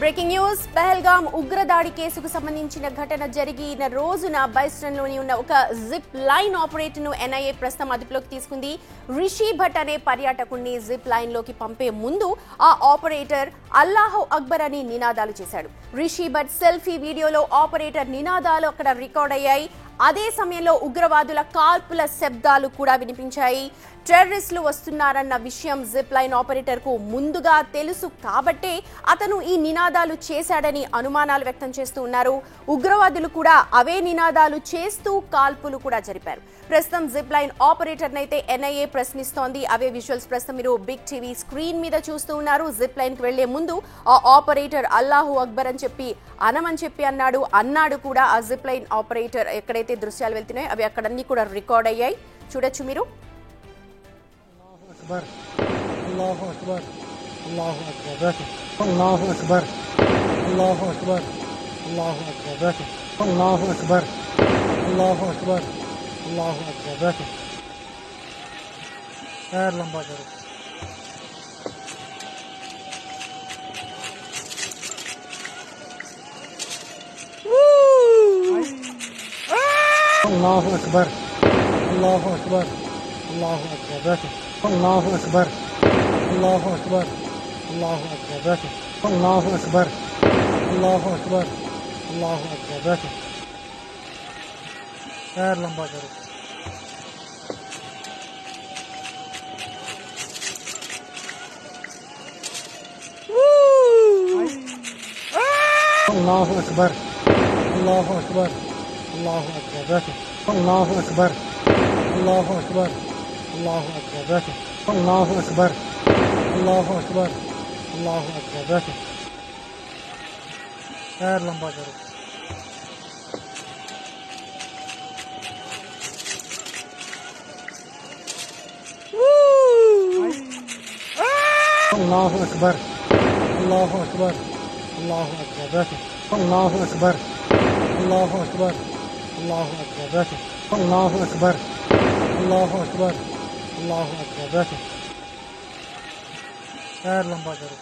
Breaking news Pahalgam ఉగ్రదాడి కేసుకు సంబంధించిన ఘటన జరిగిన రోజున బైస్టన్లోని ఉన్న ఒక జిప్ లైన్ ఆపరేటర్ను ఎన్ఐఏ ప్రస్తుతం అదుపులోకి తీసుకుంది. రిషి భట్ అనే పర్యాటకుడిని జిప్ లైన్లోకి పంపే ముందు ఆ ఆపరేటర్ అల్లాహు అక్బర్ అని నినాదాలు చేశాడు. రిషి భట్ సెల్ఫీ వీడియోలో ఆపరేటర్ నినాదాలు అక్కడ రికార్డ్ అయ్యాయి. అదే సమయంలో ఉగ్రవాదుల కాల్పుల శబ్దాలు కూడా వినిపించాయి. టెర్రరిస్టులు వస్తున్నారన్న విషయం జిప్ లైన్ ఆపరేటర్ కు ముందుగా తెలుసు కాబట్టే అతను ఈ నినాదాలు చేశాడని అనుమానాలు వ్యక్తం చేస్తూ ఉన్నారు. ఉగ్రవాదులు కూడా అవే నినాదాలు చేస్తూ కాల్పులు కూడా జరిపారు. ప్రస్తుతం జిప్ లైన్ ఆపరేటర్ నైతే ఎన్ఐఏ ప్రశ్నిస్తోంది. అవే విజువల్స్ ప్రస్తుతం మీరు బిగ్ టీవీ స్క్రీన్ మీద చూస్తూ ఉన్నారు. జిప్ లైన్ కి వెళ్లే ముందు ఆ ఆపరేటర్ అల్లాహు అక్బర్ అని చెప్పి అనమని చెప్పి అన్నాడు కూడా. ఆ జిప్ లైన్ ఆపరేటర్ ఎక్కడైతే దృశ్యాలు వెళ్తున్నాయో అవి అక్కడన్నీ కూడా రికార్డ్ అయ్యాయి. చూడొచ్చు మీరు. Allahu Akbar, Allahu Akbar, Allahu Akbar, Allahu Akbar, Allahu Akbar, Allahu Akbar, Allahu Akbar, Allahu Akbar. पैर लंबा करो. Allahu Akbar, Allahu Akbar, Allahu Akbar. Allahu Akbar, Allahu Akbar, Allahu Akbar, Allahu Akbar, Allahu Akbar, Allahu Akbar. पैर लंबा करो. Allahu Akbar, Allahu Akbar, Allahu Akbar, Allahu Akbar, Allahu Akbar. Allahu Akbar, Allahu Akbar, Allahu Akbar, Allahu Akbar. पैर लंबा करो. Allahu Akbar, Allahu Akbar, Allahu Akbar, Allahu Akbar, Allahu Akbar, Allahu Akbar, Allahu Akbar, Allahu Akbar. Allahu Akbar. पैर लंबा करो.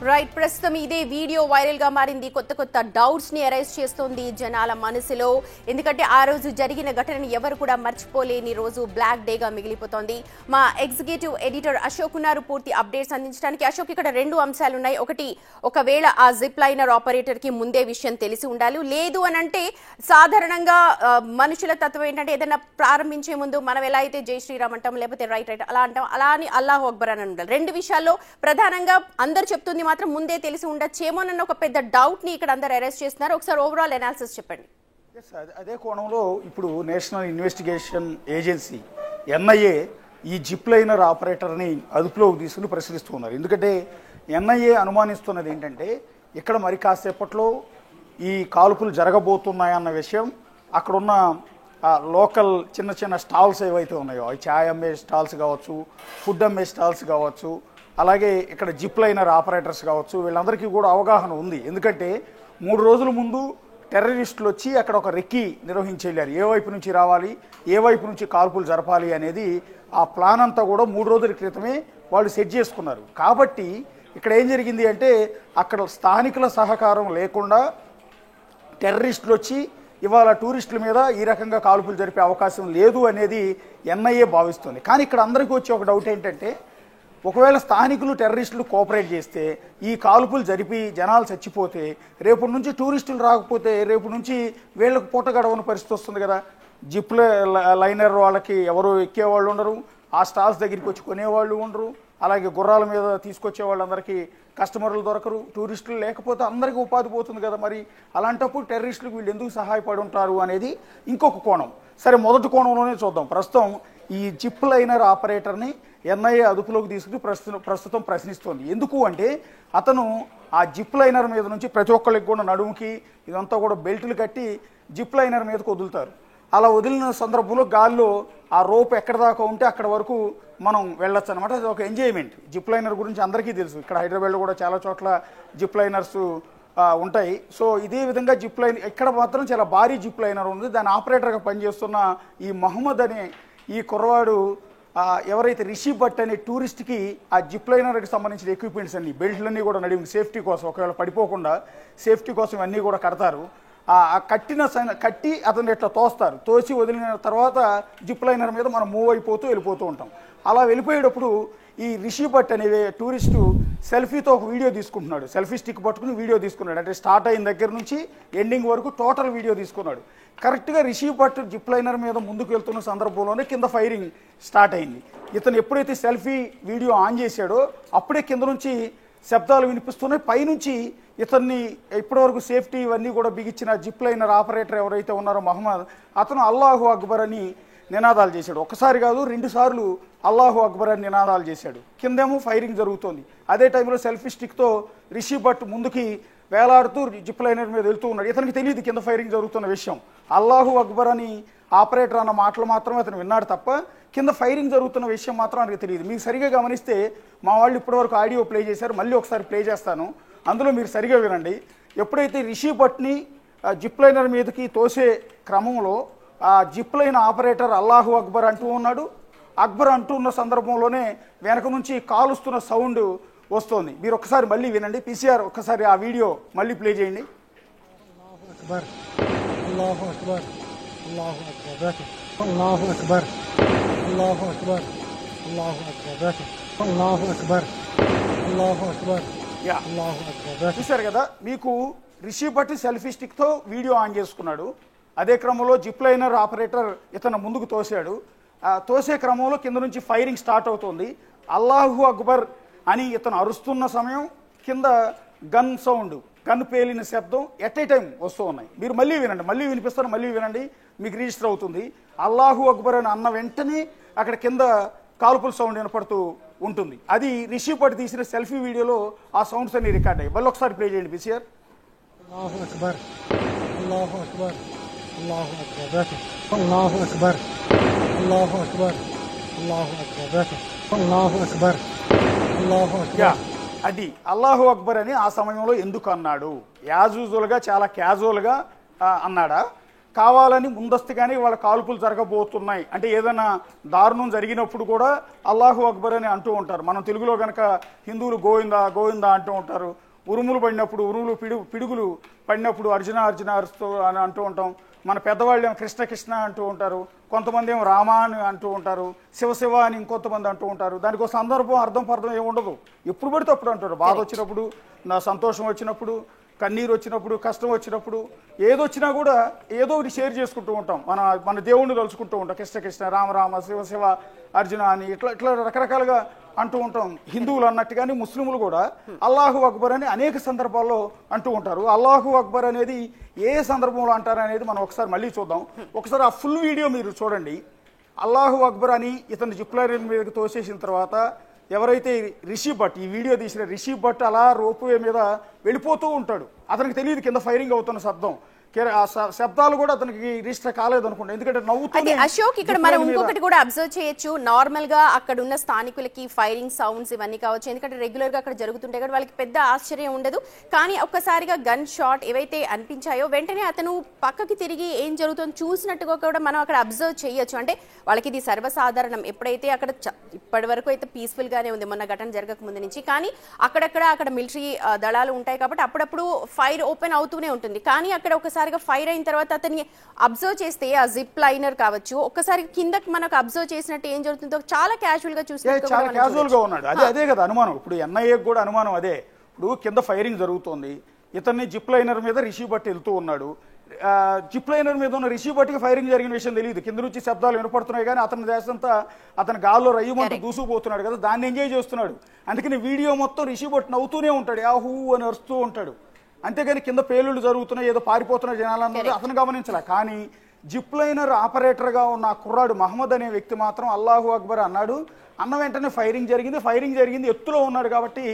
Right, ప్రస్తుతం ఇదే video viral గా మారింది. కొత్త డౌట్స్ ని అరైజ్ చేస్తోంది జనాల మనసులో. ఎందుకంటే ఆ రోజు జరిగిన ఘటనని ఎవరు కూడా మర్చిపోలేని రోజు, బ్లాక్ డే గా మిగిలిపోతోంది. మా ఎగ్జిక్యూటివ్ ఎడిటర్ అశోక్ ఉన్నారు పూర్తి అప్డేట్స్ అందించడానికి. అశోక్, ఇక్కడ రెండు అంశాలు ఉన్నాయి. ఒకటి, ఒకవేళ ఆ జిప్ లైనర్ ఆపరేటర్ కి ముందే విషయం తెలిసి ఉండాలి. లేదు అని అంటే సాధారణంగా మనుషుల తత్వం ఏంటంటే ఏదైనా ప్రారంభించే ముందు మనం ఎలా అయితే జై శ్రీరామ్ అంటాం, లేకపోతే రైట్ అలా అంటాం, అలా అని అల్లాహు అక్బర్ అని ఉండాలి. రెండు విషయాల్లో ప్రధానంగా అందరు చెప్తుంది మాత్రం ముందే తెలిసి ఉండొచ్చేమోనన్న ఒక పెద్ద డౌట్ ని ఇక్కడ అందరు అరెస్ట్ చేస్తున్నారు. ఒకసారి ఓవరాల్ అనాలిసిస్ చెప్పండి. అదే కోణంలో ఇప్పుడు నేషనల్ ఇన్వెస్టిగేషన్ ఏజెన్సీ ఎన్ఐఏ ఈ జిప్ లైనర్ ఆపరేటర్ని అదుపులోకి తీసుకుని ప్రశ్నిస్తున్నారు. ఎందుకంటే ఎన్ఐఏ అనుమానిస్తున్నది ఏంటంటే ఇక్కడ మరి కాసేపట్లో ఈ కాల్పులు జరగబోతున్నాయన్న విషయం అక్కడున్న లోకల్ చిన్న స్టాల్స్ ఏవైతే ఉన్నాయో, ఛాయ్ అమ్మే స్టాల్స్ కావచ్చు, ఫుడ్ అమ్మే స్టాల్స్ కావచ్చు, అలాగే ఇక్కడ జిప్ లైనర్ ఆపరేటర్స్ కావచ్చు, వీళ్ళందరికీ కూడా అవగాహన ఉంది. ఎందుకంటే 3 రోజుల ముందు టెర్రరిస్టులు వచ్చి అక్కడ ఒక రెక్కి నిర్వహించి వెళ్ళారు. ఏ వైపు నుంచి రావాలి, ఏ వైపు నుంచి కాల్పులు జరపాలి అనేది ఆ ప్లాన్ అంతా కూడా 3 రోజుల క్రితమే వాళ్ళు సెట్ చేసుకున్నారు. కాబట్టి ఇక్కడ ఏం జరిగింది అంటే అక్కడ స్థానికుల సహకారం లేకుండా టెర్రరిస్టులు వచ్చి ఇవాళ టూరిస్టుల మీద ఈ రకంగా కాల్పులు జరిపే అవకాశం లేదు అనేది ఎన్ఐఏ భావిస్తుంది. కానీ ఇక్కడ అందరికీ వచ్చే ఒక డౌట్ ఏంటంటే ఒకవేళ స్థానికులు టెర్రరిస్టులు కోఆపరేట్ చేస్తే ఈ కాల్పులు జరిపి జనాలు చచ్చిపోతే రేపు నుంచి టూరిస్టులు రాకపోతే రేపు నుంచి వీళ్ళకు పూట గడవని పరిస్థితి వస్తుంది కదా. జిప్ లైనర్ వాళ్ళకి ఎవరు ఎక్కేవాళ్ళు ఉండరు, ఆ స్టాల్స్ దగ్గరికి వచ్చి కొనేవాళ్ళు ఉండరు, అలాగే గుర్రాల మీద తీసుకొచ్చే వాళ్ళందరికీ కస్టమర్లు దొరకరు, టూరిస్టులు లేకపోతే అందరికీ ఉపాధి పోతుంది కదా. మరి అలాంటప్పుడు టెర్రరిస్టులకు వీళ్ళు ఎందుకు సహాయపడి ఉంటారు అనేది ఇంకొక కోణం. సరే, మొదటి కోణంలోనే చూద్దాం. ప్రస్తుతం ఈ జిప్ లైనర్ ఆపరేటర్ని ఎన్ఐఏ అదుపులోకి తీసుకుని ప్రస్తుతం ప్రశ్నిస్తోంది. ఎందుకు అంటే అతను ఆ జిప్ లైనర్ మీద నుంచి ప్రతి ఒక్కరికి కూడా నడుముకి ఇదంతా కూడా బెల్టులు కట్టి జిప్ లైనర్ మీదకి వదులుతారు. అలా వదిలిన సందర్భంలో గాల్లో ఆ రోప్ ఎక్కడ దాకా ఉంటే అక్కడ వరకు మనం వెళ్ళొచ్చు అనమాట. అది ఒక ఎంజాయ్మెంట్. జిప్ లైనర్ గురించి అందరికీ తెలుసు. ఇక్కడ హైదరాబాద్లో కూడా చాలా చోట్ల జిప్ లైనర్స్ ఉంటాయి. సో ఇదే విధంగా జిప్ లైన్ ఇక్కడ మాత్రం చాలా భారీ జిప్ లైనర్ ఉంది. దాని ఆపరేటర్గా పనిచేస్తున్న ఈ మహమ్మద్ అనే ఈ కుర్రవాడు ఎవరైతే రిషి భట్ అనే టూరిస్ట్కి ఆ జిప్ లైనర్కి సంబంధించిన ఎక్విప్మెంట్స్ అన్ని బెల్ట్లన్నీ కూడా నడిమి సేఫ్టీ కోసం ఒకవేళ పడిపోకుండా సేఫ్టీ కోసం అన్నీ కూడా కడతారు. ఆ కట్టి అతను ఇట్లా తోస్తారు, తోసి వదిలిన తర్వాత జిప్ లైనర్ మీద మనం మూవ్ అయిపోతూ వెళ్ళిపోతూ ఉంటాం. అలా వెళ్ళిపోయేటప్పుడు ఈ రిషి భట్ అనే టూరిస్టు సెల్ఫీతో ఒక వీడియో తీసుకుంటున్నాడు. సెల్ఫీ స్టిక్ పట్టుకుని వీడియో తీసుకున్నాడు. అంటే స్టార్ట్ అయిన దగ్గర నుంచి ఎండింగ్ వరకు టోటల్ వీడియో తీసుకున్నాడు. కరెక్ట్గా రిషి భట్ జిప్ లైనర్ మీద ముందుకు వెళ్తున్న సందర్భంలోనే కింద ఫైరింగ్ స్టార్ట్ అయింది. ఇతను ఎప్పుడైతే సెల్ఫీ వీడియో ఆన్ చేశాడో అప్పుడే కింద నుంచి శబ్దాలు వినిపిస్తున్నాయి. పైనుంచి ఇతన్ని ఇప్పటివరకు సేఫ్టీ ఇవన్నీ కూడా బిగించిన జిప్ లైనర్ ఆపరేటర్ ఎవరైతే ఉన్నారో మహమ్మద్, అతను అల్లాహు అక్బర్ అని నినాదాలు చేశాడు. ఒకసారి కాదు 2 సార్లు అల్లాహు అక్బర్ అని నినాదాలు చేశాడు. కిందేమో ఫైరింగ్ జరుగుతోంది. అదే టైంలో సెల్ఫీ స్టిక్తో రిషి భట్ ముందుకి వేలాడుతూ జిప్ లైనర్ మీద వెళ్తూ ఉన్నాడు. ఇతనికి తెలియదు కింద ఫైరింగ్ జరుగుతున్న విషయం. అల్లాహు అక్బర్ అని ఆపరేటర్ అన్న మాటలు మాత్రమే అతను విన్నాడు తప్ప కింద ఫైరింగ్ జరుగుతున్న విషయం మాత్రం ఆయనకు తెలియదు. మీరు సరిగా గమనిస్తే మా వాళ్ళు ఇప్పటివరకు ఆడియో ప్లే చేశారు, మళ్ళీ ఒకసారి ప్లే చేస్తాను, అందులో మీరు సరిగా వినండి. ఎప్పుడైతే రిషి భట్ని జిప్ లైనర్ మీదకి తోసే క్రమంలో ఆ జిప్ లైన్ ఆపరేటర్ అల్లాహు అక్బర్ అంటూ ఉన్నాడు. అక్బర్ అంటున్న సందర్భంలోనే వెనక నుంచి కాలుస్తున్న సౌండ్ వస్తుంది. మీరు ఒక్కసారి మళ్ళీ వినండి. పీసీఆర్ ఒక్కసారి ఆ వీడియో మళ్ళీ ప్లే చేయండి. అల్లాహు అక్బర్, అల్లాహు అక్బర్, అల్లాహు అక్బర్, అల్లాహు అక్బర్, అల్లాహు అక్బర్, అల్లాహు అక్బర్, అల్లాహు అక్బర్, అల్లాహు అక్బర్. చూశారు కదా, మీకు రిషి భట్ సెల్ఫీ స్టిక్తో వీడియో ఆన్ చేసుకున్నాడు. అదే క్రమంలో జిప్ లైనర్ ఆపరేటర్ ఇతను ముందుకు తోశాడు. తోసే క్రమంలో కింద నుంచి ఫైరింగ్ స్టార్ట్ అవుతుంది. అల్లాహు అక్బర్ అని ఇతను అరుస్తున్న సమయం కింద గన్ సౌండ్, గన్ పేలిన శబ్దం ఎట్ ఏ టైం వస్తూ ఉన్నాయి. మీరు మళ్ళీ వినండి, మళ్ళీ వినిపిస్తారు, మళ్ళీ వినండి, మీకు రిజిస్టర్ అవుతుంది. అల్లాహు అక్బర్ అని అన్న వెంటనే అక్కడ కింద కాల్పుల సౌండ్ వినపడుతూ ఉంటుంది. అది రిషి భట్ తీసిన సెల్ఫీ వీడియోలో ఆ సౌండ్స్ అన్ని రికార్డ్ అయ్యాయి. మళ్ళీ ఒకసారి ప్లే చేయండి పీసీఆర్. అల్లాహు అక్బర్, అల్లాహు అక్బర్, అల్లాహు అక్బర్, అల్లాహు అక్బర్, అల్లాహు అక్బర్, అల్లాహు అక్బర్, అల్లాహు అక్బర్, అల్లాహు అక్బర్. అది అల్లాహు అక్బర్ అని ఆ సమయంలో ఎందుకు అన్నాడు? యాజ్ యూజువల్గా చాలా క్యాజువల్గా అన్నాడా? కావాలని ముందస్తుగానే వాళ్ళ కాల్పులు జరగబోతున్నాయి అంటే ఏదైనా దారుణం జరిగినప్పుడు కూడా అల్లాహు అక్బర్ అని అంటూ ఉంటారు. మనం తెలుగులో కనుక హిందువులు గోవిందా గోవిందా అంటూ ఉంటారు. ఉరుములు పడినప్పుడు, పిడుగులు పడినప్పుడు అర్జున అర్జున అరుస్తూ అని అంటూ ఉంటాం. మన పెద్దవాళ్ళు ఏమో కృష్ణ కృష్ణ అంటూ ఉంటారు, కొంతమంది ఏమో రామ అని అంటూ ఉంటారు, శివ శివ అని ఇంకొంతమంది అంటూ ఉంటారు. దానికి ఒక సందర్భం అర్థం పర్థం ఏమి ఉండదు, ఎప్పుడు పడితే అప్పుడు అంటారు. బాధ వచ్చినప్పుడు, నా సంతోషం వచ్చినప్పుడు, కన్నీరు వచ్చినప్పుడు, కష్టం వచ్చినప్పుడు, ఏదొచ్చినా కూడా ఏదో ఒకటి షేర్ చేసుకుంటూ ఉంటాం. మన దేవుణ్ణి తలుచుకుంటూ ఉంటాం. కృష్ణ కృష్ణ, రామ రామ, శివ శివ, అర్జున అని ఇట్లా రకరకాలుగా అంటూ ఉంటాం. హిందువులు అన్నట్టుగానే ముస్లింలు కూడా అల్లాహు అక్బర్ అని అనేక సందర్భాల్లో అంటూ ఉంటారు. అల్లాహు అక్బర్ అనేది ఏ సందర్భంలో అంటారు అనేది మనం ఒకసారి మళ్ళీ చూద్దాం. ఒకసారి ఆ ఫుల్ వీడియో మీరు చూడండి. అల్లాహు అక్బర్ అని ఇతను జిప్ లైన్ మీదకి తోసేసిన తర్వాత ఎవరైతే రిషి భట్ ఈ వీడియో తీసిన రిషి భట్ అలా రోప్వే మీద వెళ్ళిపోతూ ఉంటాడు. అతనికి తెలియదు కింద ఫైరింగ్ అవుతున్న శబ్దం, ఆ శబ్దాలు కూడా అతనికి రిజిస్టర్ కాలేదు అనుకుంటా. ఎందుకంటే నవ్వుతుంది. అశోక్, ఇక్కడ మనం ఇంకొకటి కూడా అబ్జర్వ్ చేయొచ్చు. నార్మల్ గా అక్కడ ఉన్న స్థానికులకి ఫైరింగ్ సౌండ్స్ ఇవన్నీ కావచ్చు, ఎందుకంటే రెగ్యులర్ గా అక్కడ జరుగుతుంటాయి కాబట్టి వాళ్ళకి పెద్ద ఆశ్చర్యం ఉండదు. కానీ ఒక్కసారిగా గన్ షాట్ ఏవైతే అనిపించాయో వెంటనే అతను పక్కకి తిరిగి ఏం జరుగుతుందో చూసినట్టుగా కూడా మనం అక్కడ అబ్జర్వ్ చేయొచ్చు. అంటే వాళ్ళకి ఇది సర్వసాధారణం. ఎప్పుడైతే అక్కడ ఇప్పటి వరకు అయితే పీస్ఫుల్ గానే ఉంది మొన్న ఘటన జరగక ముందు నుంచి, కానీ అక్కడ మిలిటరీ దళాలు ఉంటాయి కాబట్టి అప్పుడప్పుడు ఫైర్ ఓపెన్ అవుతూనే ఉంటుంది. కానీ అక్కడ ఒకసారి ఫైర్ అయిన తర్వాత అతన్ని అబ్జర్వ్ చేస్తే ఆ జిప్ లైనర్ కావచ్చు, ఒక్కసారి కిందకి మనకు అబ్జర్వ్ చేసినట్టు ఏం జరుగుతుందో చాలా క్యాజువల్ గా చూసినట్టు చాలా క్యాజువల్ గా ఉన్నాడు. అదే కదా అనుమానం. ఇప్పుడు ఎన్ఐఏ కూడా అనుమానం అదే. ఇప్పుడు కింద ఫైరింగ్ జరుగుతోంది, ఇతన్ని జిప్ లైనర్ మీద రిషి భట్ వెళ్తూ ఉన్నాడు. జిప్ లైనర్ మీద ఉన్న రిషి భట్కి ఫైరింగ్ జరిగిన విషయం తెలియదు. కింద నుంచి శబ్దాలు వినపడుతున్నాయి కానీ అతని దేశంతా అతని గాల్లో రయ్యమంటూ దూసుకుపోతున్నాడు కదా, దాన్ని ఎంజాయ్ చేస్తున్నాడు. అందుకని వీడియో మొత్తం రిషి భట్ నవ్వుతూనే ఉంటాడు, యాహూ అని అరుస్తూ ఉంటాడు. అంతేగాని కింద పేలుళ్ళు జరుగుతున్నాయి, ఏదో పారిపోతున్న జనాలన్నది అతను గమనించలే. కానీ జిప్ లైనర్ ఆపరేటర్గా ఉన్న కుర్రాడు మహమ్మద్ అనే వ్యక్తి మాత్రం అల్లాహు అక్బర్ అన్నాడు. అన్న వెంటనే ఫైరింగ్ జరిగింది. ఎత్తులో ఉన్నాడు కాబట్టి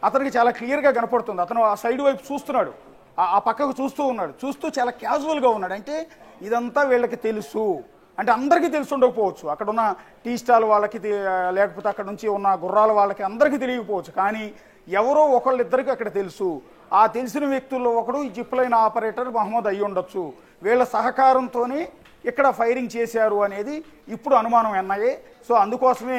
అతనికి చాలా క్లియర్గా కనపడుతుంది. అతను ఆ సైడ్ వైపు చూస్తున్నాడు, ఆ పక్కకు చూస్తూ ఉన్నాడు. చూస్తూ చాలా క్యాజువల్గా ఉన్నాడు. అంటే ఇదంతా వీళ్ళకి తెలుసు, అంటే అందరికీ తెలిసి ఉండకపోవచ్చు. అక్కడ ఉన్న టీ స్టాల్ వాళ్ళకి, లేకపోతే అక్కడ నుంచి ఉన్న గుర్రాల వాళ్ళకి అందరికీ తెలియకపోవచ్చు. కానీ ఎవరో ఒకళ్ళిద్దరికి అక్కడ తెలుసు. ఆ తెలిసిన వ్యక్తుల్లో ఒకడు ఈ జిప్ లైన్ ఆపరేటర్ మహమ్మద్ అయ్యి ఉండొచ్చు. వీళ్ళ సహకారంతోనే ఇక్కడ ఫైరింగ్ చేశారు అనేది ఇప్పుడు అనుమానం ఎన్ఐఏ. సో అందుకోసమే